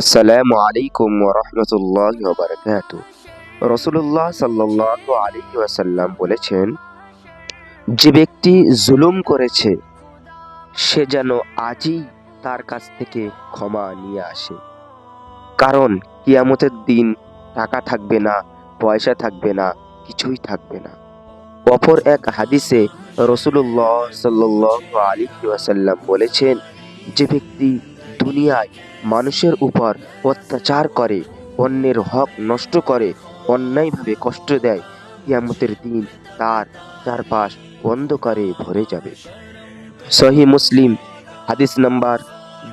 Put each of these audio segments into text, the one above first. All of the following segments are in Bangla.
আসসালামু আলাইকুম ওয়া রাহমাতুল্লাহি ওয়া বারাকাতুহু। রাসূলুল্লাহ সাল্লাল্লাহু আলাইহি ওয়াসাল্লাম বলেছেন, যে ব্যক্তি জুলুম করেছে সে যেন আজই তার কাছ থেকে ক্ষমা নিয়ে আসে। কারণ কিয়ামতের দিন টাকা থাকবে না, পয়সা থাকবে না, কিছুই থাকবে না। অপর এক হাদিসে রাসূলুল্লাহ সাল্লাল্লাহু আলাইহি ওয়াসাল্লাম বলেছেন, যে ব্যক্তি দুনিয়ায় মানুষের উপর অত্যাচার করে, অন্যের হক নষ্ট করে, অন্যায়ভাবে কষ্ট দেয়, কিয়ামতের দিন তার চারপাশ অন্ধকারে ভরে যাবে। সহিহ মুসলিম হাদিস নাম্বার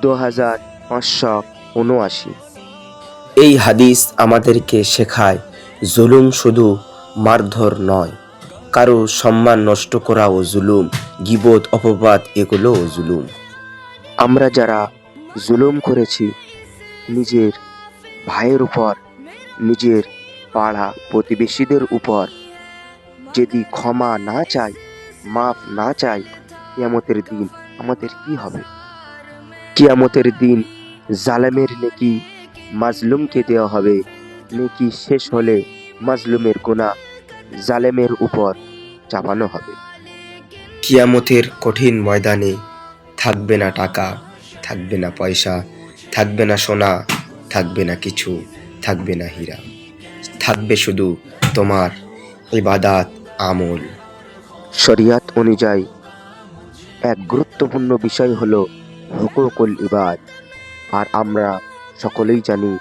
2579। এই হাদিস আমাদেরকে শেখায়, জুলুম শুধু মারধর নয়, কারো সম্মান নষ্ট করাও জুলুম, গীবত অপবাদ এগুলোও জুলুম। আমরা যারা জুলুম করেছি নিজের ভাইয়ের উপর, নিজের পাড়া প্রতিবেশীদের উপর, যদি ক্ষমা না চাই, মাফ না চাই, কিয়ামতের দিন আমাদের কি হবে? কিয়ামতের দিন জালেমের নেকি মাজলুমকে দেওয়া হবে, নেকি শেষ হলে মাজলুমের গুনাহ জালেমের উপর চাপানো হবে। কিয়ামতের কঠিন ময়দানে থাকবে না টাকা, থাকবে না পয়সা, থাকবে না সোনা, থাকবে না কিছু, থাকবে না হীরা, থাকবে শুধু তোমার ইবাদাত আমল। শরিয়াত অনুযায়ী এক গুরুত্বপূর্ণ বিষয় হলো হুকুকুল ইবাদ। আর আমরা সকলেই জানি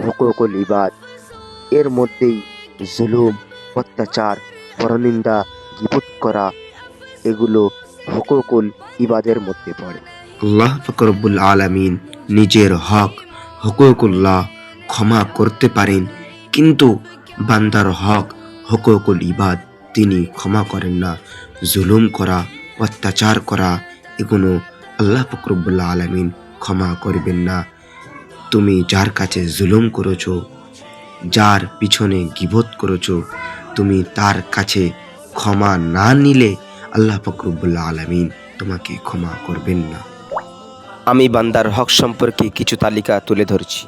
হুকুকুল ইবাদ এর মধ্যেই জুলুম, অত্যাচার, পরনিন্দা, গীবত করা এগুলো হুকুকুল ইবাদের মধ্যে পড়ে। আল্লাহ পাক রব্বুল আলামিন নিজের হক হুকুকুল্লাহ ক্ষমা করতে পারেন, কিন্তু বান্দার হক হুকুকুল ইবাদ তিনি ক্ষমা করেন না। জুলুম করা, অত্যাচার করা এগুলো আল্লাহ পাক রব্বুল আলামিন ক্ষমা করবেন না। তুমি যার কাছে জুলুম করেছো, যার পিছনে গীবত করেছো, তুমি তার কাছে ক্ষমা না নিলে আল্লাহ পাক রব্বুল আলামিন তোমাকে ক্ষমা করবেন না। আমি বান্দার হক সম্পর্কে কিছু তালিকা তুলে ধরছি।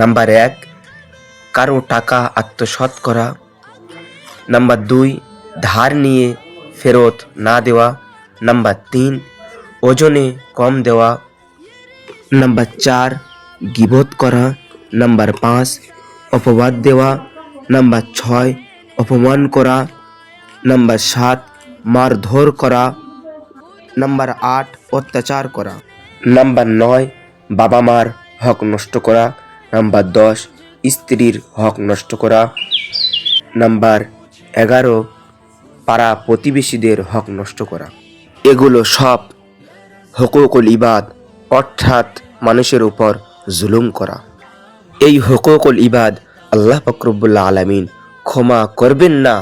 নাম্বার 1, কারো টাকা আত্মসাৎ করা। নাম্বার 2, ধার নিয়ে ফেরত না দেওয়া। নাম্বার 3, ওজনে কম দেওয়া। নাম্বার 4, গীবত করা। নাম্বার 5, অপবাদ দেওয়া। নাম্বার 6, অপমান করা। নাম্বার 7, মারধর করা। নাম্বার 8, অত্যাচার করা। নাম্বার 9, বাবা মার হক নষ্ট করা। নাম্বার 10, স্ত্রীর হক নষ্ট করা। নাম্বার 11, পাড়া প্রতিবেশীদের হক নষ্ট করা। এগুলো সব হুকুকুল ইবাদ, অর্থাৎ মানুষের উপর জুলুম করা। এই হুকুকুল ইবাদ আল্লাহ পাক রব্বুল আলামিন ক্ষমা করবেন না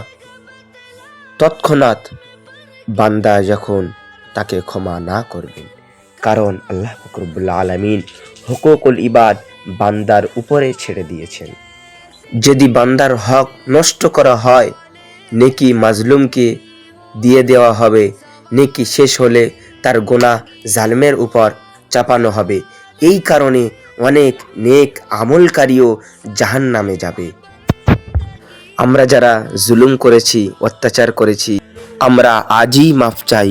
তৎক্ষণাৎ বান্দা যখন তাকে ক্ষমা না করবেন। কারণ আল্লাহ পাক রব্বুল আলামিন হুকুকুল ইবাদ বান্দার উপরে ছেড়ে দিয়েছেন। যদি বান্দার হক নষ্ট করা হয়, নেকি মাজলুমকে দিয়ে দেওয়া হবে, নেকি শেষ হলে তার গুনাহ জালেমের উপর চাপানো হবে। এই কারণে অনেক নেক আমলকারীও জাহান্নামে যাবে। আমরা যারা জুলুম করেছি, অত্যাচার করেছি, আমরা আজই মাফ চাই,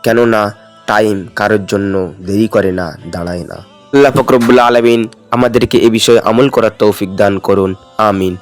কেননা টাইম কারোর জন্য দেরি করে না, দাঁড়ায় না। আল্লাহ পাক রব্বুল আলামিন আমাদেরকে এ বিষয়ে আমল করার তৌফিক দান করুন। আমিন।